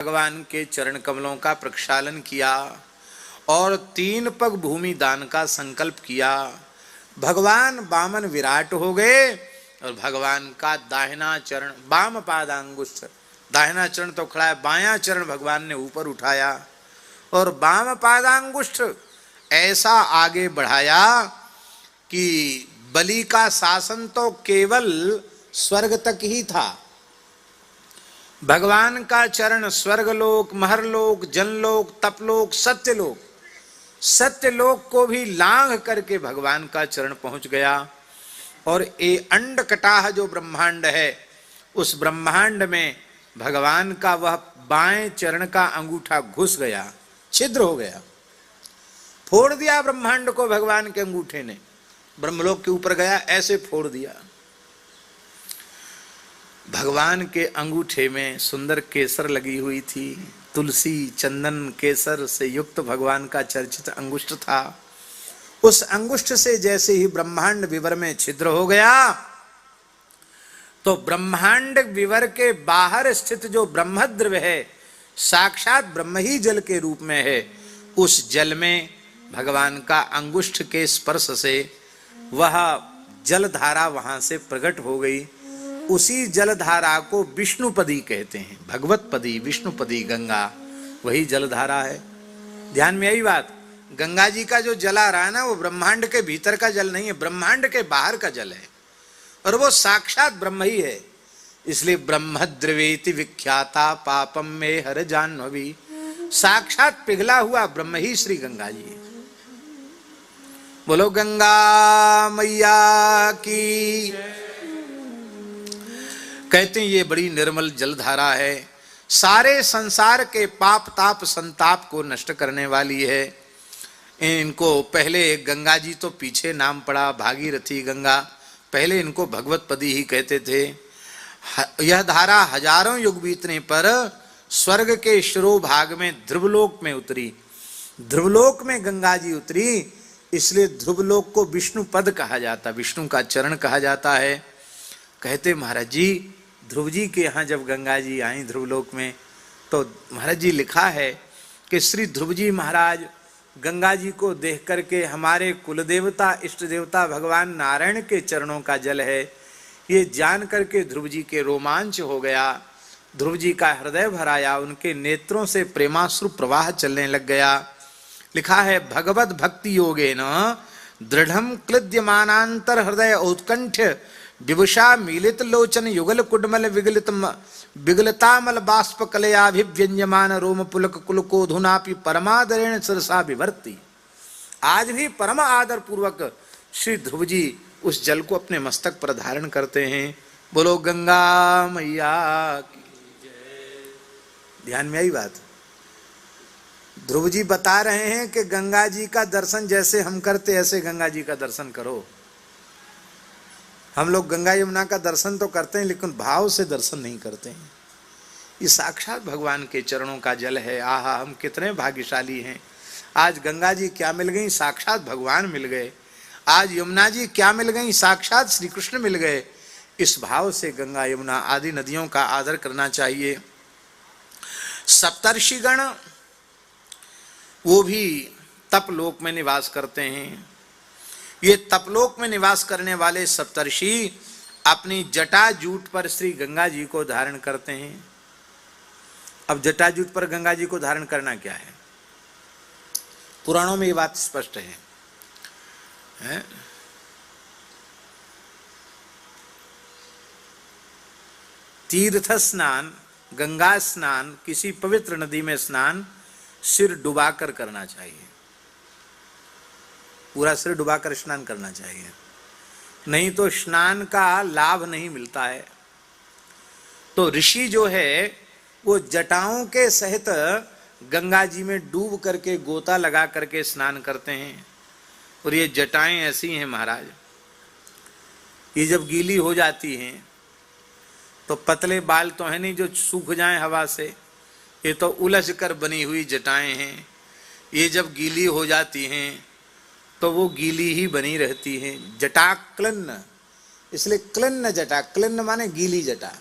भगवान के चरण कमलों का प्रक्षालन किया और 3 पग भूमि दान का संकल्प किया। भगवान वामन विराट हो गए और भगवान का दाहिना चरण, वाम पादांगुष्ठ, दाहिना चरण तो खड़ा है, बायां चरण भगवान ने ऊपर उठाया और वाम पादांगुष्ठ ऐसा आगे बढ़ाया कि बलि का शासन तो केवल स्वर्ग तक ही था। भगवान का चरण स्वर्गलोक, महरलोक, जनलोक, तपलोक, सत्यलोक, सत्यलोक को भी लांघ करके भगवान का चरण पहुंच गया। और ये अंड कटाह जो ब्रह्मांड है, उस ब्रह्मांड में भगवान का वह बाएं चरण का अंगूठा घुस गया, छिद्र हो गया, फोड़ दिया ब्रह्मांड को भगवान के अंगूठे ने। ब्रह्मलोक के ऊपर गया, ऐसे फोड़ दिया। भगवान के अंगूठे में सुंदर केसर लगी हुई थी, तुलसी चंदन केसर से युक्त भगवान का चर्चित अंगुष्ठ था। उस अंगुष्ठ से जैसे ही ब्रह्मांड विवर में छिद्र हो गया, तो ब्रह्मांड विवर के बाहर स्थित जो ब्रह्मद्रव्य है, साक्षात ब्रह्म ही जल के रूप में है, उस जल में भगवान का अंगुष्ठ के स्पर्श से वह जलधारा वहां से प्रकट हो गई। उसी जलधारा को विष्णुपदी कहते हैं, भगवतपदी, विष्णुपदी गंगा, वही जलधारा है। ध्यान में आई बात, गंगा जी का जो जल आ रहा है ना, वो ब्रह्मांड के भीतर का जल नहीं है, ब्रह्मांड के बाहर का जल है, और वो साक्षात ब्रह्म ही है। इसलिए ब्रह्मद्रवेति विख्याता पापम में हर जाह्नवी, साक्षात पिघला हुआ ब्रह्म ही श्री गंगा जी है। बोलो गंगा मैया की। कहते हैं ये बड़ी निर्मल जलधारा है, सारे संसार के पाप ताप संताप को नष्ट करने वाली है। इनको पहले गंगा जी तो पीछे नाम पड़ा भागीरथी गंगा, पहले इनको भगवतपदी ही कहते थे। यह धारा हजारों युग बीतने पर स्वर्ग के शिरोभाग में ध्रुवलोक में उतरी। ध्रुवलोक में गंगा जी उतरी, इसलिए ध्रुवलोक को विष्णु पद कहा जाता, विष्णु का चरण कहा जाता है। कहते महाराज जी, ध्रुव जी के यहाँ जब गंगा जी आई ध्रुवलोक में, तो महाराज जी लिखा है कि श्री ध्रुव जी महाराज गंगा जी को देख करके हमारे कुलदेवता इष्ट देवता भगवान नारायण के चरणों का जल है, ये जान करके ध्रुव जी के रोमांच हो गया, ध्रुव जी का हृदय भराया, उनके नेत्रों से प्रेमाश्रु प्रवाह चलने लग गया। लिखा है भगवत भक्ति योगेन दृढ़म क्लिद्यमानांतर हृदय उत्कंठ विभुषा मीलित लोचन युगल कुडमल विगलतामल बाष्प कलयाभिव्यंजमान रोम पुलक कुलको धुनापि परमादरेण सरसा विवर्ती। आज भी परम आदर पूर्वक श्री ध्रुव जी उस जल को अपने मस्तक पर धारण करते हैं। बोलो गंगा मैया की जय। ध्यान में आई बात, ध्रुव जी बता रहे हैं कि गंगा जी का दर्शन जैसे हम करते ऐसे गंगा जी का दर्शन करो। हम लोग गंगा यमुना का दर्शन तो करते हैं, लेकिन भाव से दर्शन नहीं करते हैं। ये साक्षात भगवान के चरणों का जल है। आहा, हम कितने भाग्यशाली हैं। आज गंगा जी क्या मिल गई, साक्षात भगवान मिल गए। आज यमुना जी क्या मिल गई, साक्षात श्री कृष्ण मिल गए। इस भाव से गंगा यमुना आदि नदियों का आदर करना चाहिए। सप्तर्षिगण वो भी तपलोक में निवास करते हैं। ये तपलोक में निवास करने वाले सप्तर्षि अपनी जटाजूट पर श्री गंगा जी को धारण करते हैं। अब जटाजूट पर गंगा जी को धारण करना क्या है, पुराणों में ये बात स्पष्ट है? तीर्थ स्नान, गंगा स्नान, किसी पवित्र नदी में स्नान सिर डुबाकर करना चाहिए, पूरा सिर डुबाकर स्नान करना चाहिए, नहीं तो स्नान का लाभ नहीं मिलता है। तो ऋषि जो है वो जटाओं के सहित गंगा जी में डूब करके गोता लगा करके स्नान करते हैं। और ये जटाएं ऐसी हैं महाराज, ये जब गीली हो जाती हैं तो पतले बाल तो है नहीं जो सूख जाएं हवा से, ये तो उलझ कर बनी हुई जटाएं हैं। ये जब गीली हो जाती हैं तो वो गीली ही बनी रहती हैं। जटा क्लन्न, इसलिए क्लन्न जटा, क्लन्न माने गीली जटा।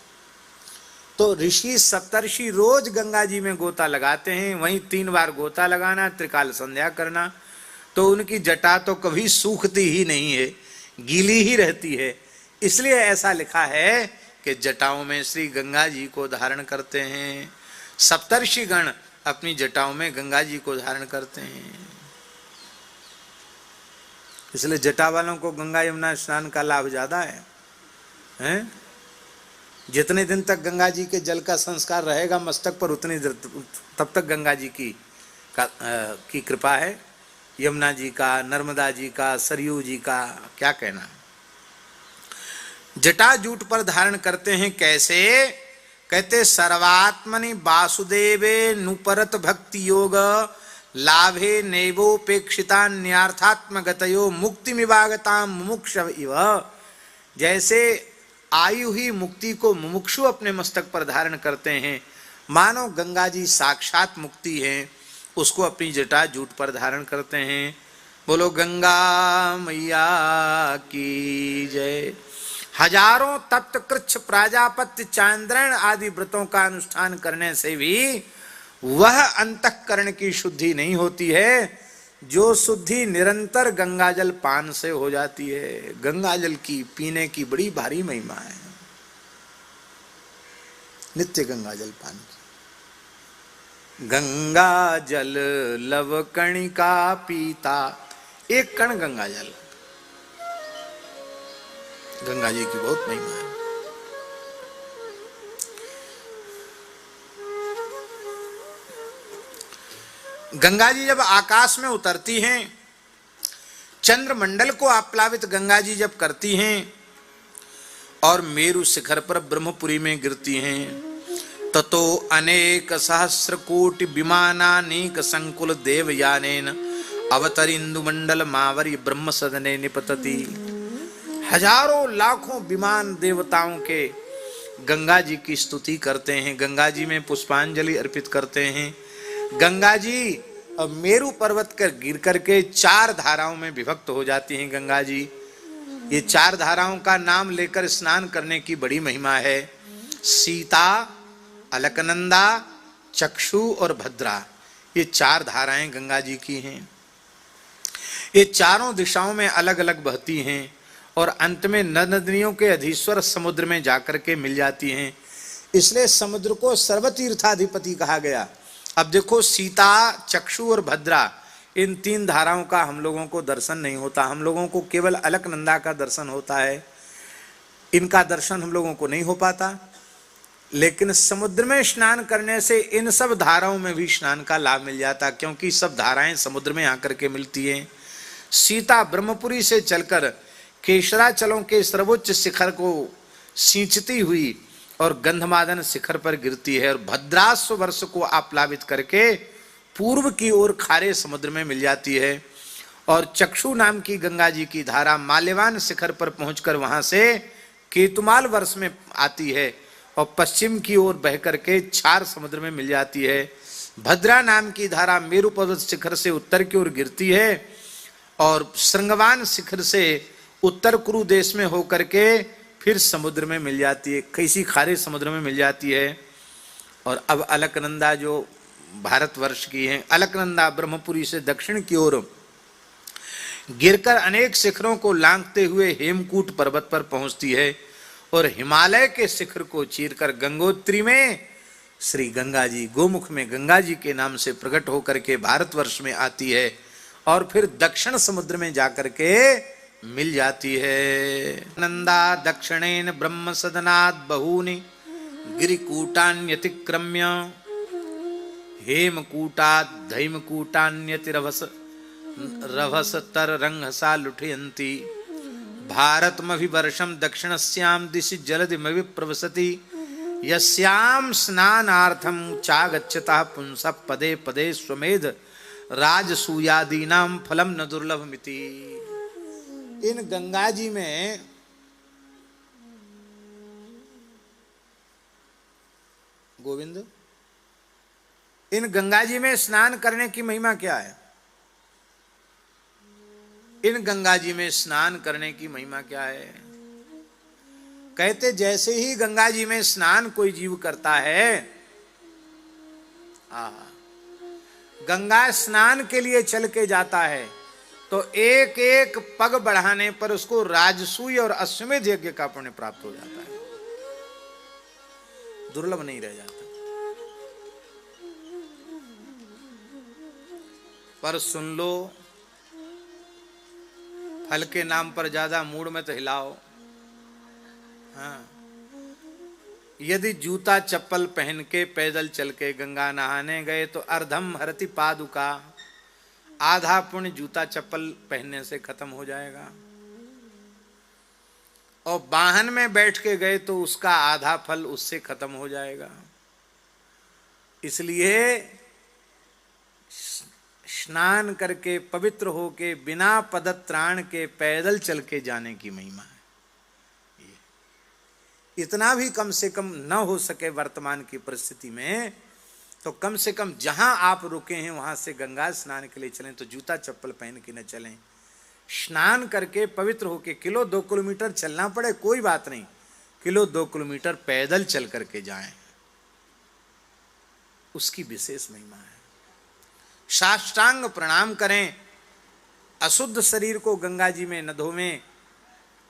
तो ऋषि सप्तर्षि रोज गंगा जी में गोता लगाते हैं, वहीं 3 बार गोता लगाना, त्रिकाल संध्या करना। तो उनकी जटा तो कभी सूखती ही नहीं है, गीली ही रहती है। इसलिए ऐसा लिखा है कि जटाओं में श्री गंगा जी को धारण करते हैं। सप्तर्षि गण अपनी जटाओं में गंगा जी को धारण करते हैं। इसलिए जटा वालों को गंगा यमुना स्नान का लाभ ज्यादा है, हैं? जितने दिन तक गंगा जी के जल का संस्कार रहेगा मस्तक पर, उतनी तब तक गंगा जी की कृपा है। यमुना जी का, नर्मदा जी का, सरयू जी का क्या कहना। जटा जूट पर धारण करते हैं कैसे? कहते सर्वात्मनि वासुदेवे नुपरत भक्ति योग लाभे नैवोपेक्षिता न्यार्थात्मगतयो मुक्ति मिवागता मुमुक्षव इव। जैसे आयु ही मुक्ति को मुमुक्षु अपने मस्तक पर धारण करते हैं, मानो गंगा जी साक्षात मुक्ति है, उसको अपनी जटा जूट पर धारण करते हैं। बोलो गंगा मैया की जय। हजारों तप्त कृच्छ प्राजापत्य चांद्रण आदि व्रतों का अनुष्ठान करने से भी वह अंतःकरण की शुद्धि नहीं होती है जो शुद्धि निरंतर गंगाजल पान से हो जाती है। गंगाजल की पीने की बड़ी भारी महिमा है, नित्य गंगाजल पान की। गंगा जल लव कणिका पीता, एक कण गंगाजल, गंगा जी की बहुत महिमा है। गंगा जी जब आकाश में उतरती हैं, चंद्रमंडल को आप्लावित गंगा जी जब करती हैं और मेरु शिखर पर ब्रह्मपुरी में गिरती हैं, ततो अनेक सहस्र कोटि विमानानेक संकुल देवयानेन अवतरिंदु मंडल मावरी ब्रह्म सदने निपतति। हजारों लाखों विमान देवताओं के गंगा जी की स्तुति करते हैं, गंगा जी में पुष्पांजलि अर्पित करते हैं। गंगा जी अब मेरु पर्वत कर गिर करके 4 धाराओं में विभक्त हो जाती हैं गंगा जी। ये 4 धाराओं का नाम लेकर स्नान करने की बड़ी महिमा है। सीता, अलकनंदा, चक्षु और भद्रा, ये 4 धाराएं गंगा जी की हैं। ये चारों दिशाओं में अलग अलग बहती हैं और अंत में नदियों के अधीश्वर समुद्र में जाकर के मिल जाती हैं। इसलिए समुद्र को सर्वतीर्थाधिपति कहा गया। अब देखो, सीता, चक्षु और भद्रा, इन 3 धाराओं का हम लोगों को दर्शन नहीं होता। हम लोगों को केवल अलकनंदा का दर्शन होता है, इनका दर्शन हम लोगों को नहीं हो पाता। लेकिन समुद्र में स्नान करने से इन सब धाराओं में भी स्नान का लाभ मिल जाता, क्योंकि सब धाराएं समुद्र में आकर के मिलती हैं। सीता ब्रह्मपुरी से चलकर केशराचलों के सर्वोच्च शिखर को सींचती हुई और गंधमादन शिखर पर गिरती है, और भद्रास्व वर्ष को आप्लावित करके पूर्व की ओर खारे समुद्र में मिल जाती है। और चक्षु नाम की गंगा जी की धारा माल्यवान शिखर पर पहुंचकर वहां से केतुमाल वर्ष में आती है और पश्चिम की ओर बह करके क्षार समुद्र में मिल जाती है। भद्रा नाम की धारा मेरु पर्वत शिखर से उत्तर की ओर गिरती है और श्रृंगवान शिखर से उत्तर कुरु देश में होकर के फिर समुद्र में मिल जाती है, कैसी खारे समुद्र में मिल जाती है। और अब अलकनंदा जो भारतवर्ष की है, अलकनंदा ब्रह्मपुरी से दक्षिण की ओर गिरकर अनेक शिखरों को लांघते हुए हेमकूट पर्वत पर पहुंचती है और हिमालय के शिखर को चीरकर गंगोत्री में श्री गंगा जी, गोमुख में गंगा जी के नाम से प्रकट होकर के भारतवर्ष में आती है और फिर दक्षिण समुद्र में जाकर के मिल जाती है। नंदा दक्षिणेन ब्रह्म सदनात् बहूनि गिरिकूटान्यतिक्रम्य हेमकूटात् धैमकूटान्यतिरभस रभसतर रंगसा लुठयन्ति भारतमभिवर्षं दक्षिणस्यां दिशि जलधिमविप्रवसति यस्यां स्नानार्थं चागच्छतः पुंसः पदे पदे स्वमेध राजसूयादीनां फलं न दुर्लभमिति। इन गंगा जी में गोविंद, इन गंगा जी में स्नान करने की महिमा क्या है? इन गंगा जी में स्नान करने की महिमा क्या है? कहते जैसे ही गंगा जी में स्नान कोई जीव करता है, गंगा स्नान के लिए चल के जाता है, तो एक एक पग बढ़ाने पर उसको राजसूय और अश्वमेध यज्ञ का पुण्य प्राप्त हो जाता है, दुर्लभ नहीं रह जाता। पर सुन लो, फल के नाम पर ज्यादा मूड में तो हिलाओ। हाँ, यदि जूता चप्पल पहन के पैदल चल के गंगा नहाने गए तो अर्धम हरति पादुका, आधा पुण्य जूता चप्पल पहनने से खत्म हो जाएगा। और वाहन में बैठ के गए तो उसका आधा फल उससे खत्म हो जाएगा। इसलिए स्नान करके पवित्र होके बिना पदत्राण के पैदल चल के जाने की महिमा है। इतना भी कम से कम न हो सके वर्तमान की परिस्थिति में, तो कम से कम जहां आप रुके हैं वहां से गंगा स्नान के लिए चलें तो जूता चप्पल पहन के न चलें। स्नान करके पवित्र होके 1-2 किलोमीटर चलना पड़े कोई बात नहीं, 1-2 किलोमीटर पैदल चल करके जाएं, उसकी विशेष महिमा है। साष्टांग प्रणाम करें, अशुद्ध शरीर को गंगा जी में न धोवें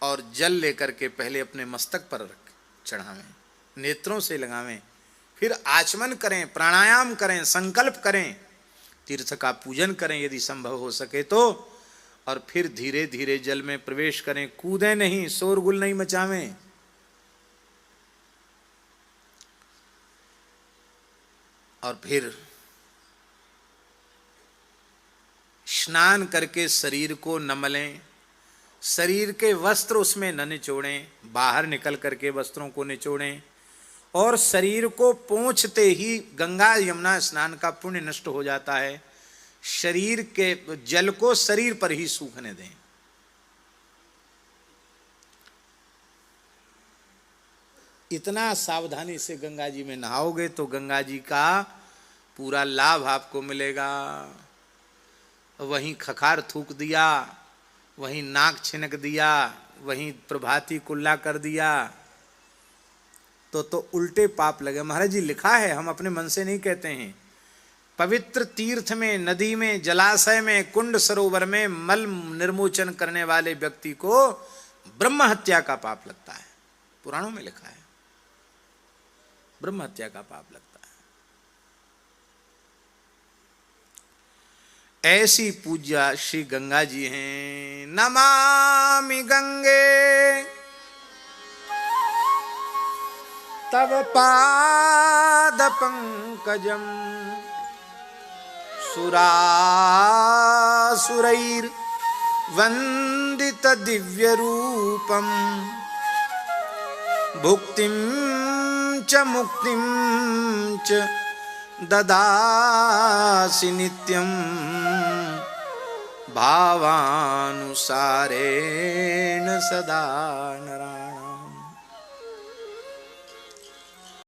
और जल लेकर के पहले अपने मस्तक पर चढ़ावें, नेत्रों से लगावें, फिर आचमन करें, प्राणायाम करें, संकल्प करें, तीर्थ का पूजन करें यदि संभव हो सके तो, और फिर धीरे धीरे जल में प्रवेश करें। कूदें नहीं, शोरगुल नहीं मचावें। और फिर स्नान करके शरीर को न मलें, शरीर के वस्त्र उसमें न निचोड़ें, बाहर निकल करके वस्त्रों को निचोड़ें, और शरीर को पोंछते ही गंगा यमुना स्नान का पुण्य नष्ट हो जाता है। शरीर के जल को शरीर पर ही सूखने दें। इतना सावधानी से गंगा जी में नहाओगे तो गंगा जी का पूरा लाभ आपको मिलेगा। वहीं खखार थूक दिया, वहीं नाक छिनक दिया, वहीं प्रभाती कुल्ला कर दिया तो उल्टे पाप लगे। महाराज जी लिखा है, हम अपने मन से नहीं कहते हैं। पवित्र तीर्थ में, नदी में, जलाशय में, कुंड सरोवर में मल निर्मोचन करने वाले व्यक्ति को ब्रह्म हत्या का पाप लगता है। पुराणों में लिखा है, ब्रह्म हत्या का पाप लगता है। ऐसी पूज्या श्री गंगा जी हैं। नमामि गंगे तव पाद पंकजम सुरासुरैर वंदित दिव्य रूपम भुक्तिं च मुक्तिं च ददासि नित्यं भावानुसारेण सदा नरा।